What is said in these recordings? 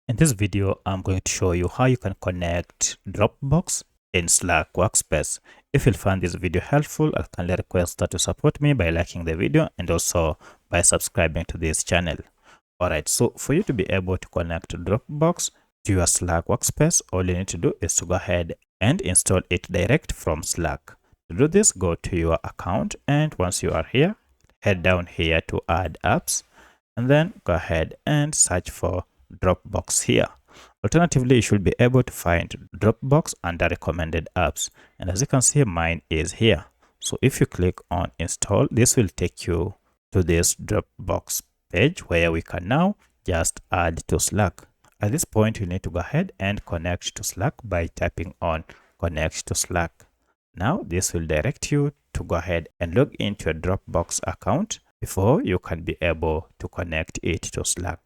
In this video, I'm going to show you how you can connect Dropbox in Slack Workspace. If you find this video helpful, I kindly request that you support me by liking the video and also by subscribing to this channel. Alright, so for you to be able to connect Dropbox to your Slack Workspace, all you need to do is to go ahead and install it direct from Slack. To do this, go to your account, and once you are here, head down here to add apps, and then go ahead and search for Dropbox here. Alternatively, you should be able to find Dropbox under recommended apps, and as you can see, mine is here. So if you click on install, this will take you to this Dropbox page where we can now just add to Slack. At this point, you need to go ahead and connect to Slack by tapping on connect to Slack. Now this will direct you to go ahead and log into your Dropbox account before you can be able to connect it to Slack.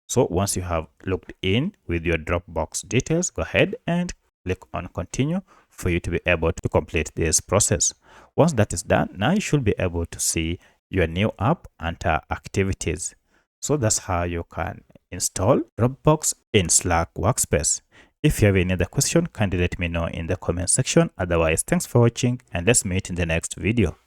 So once you have logged in with your Dropbox details, go ahead and click on continue for you to be able to complete this process. Once that is done, now you should be able to see your new app under activities. So that's how you can install Dropbox in Slack Workspace. If you have any other question, kindly let me know in the comment section. Otherwise, thanks for watching, and let's meet in the next video.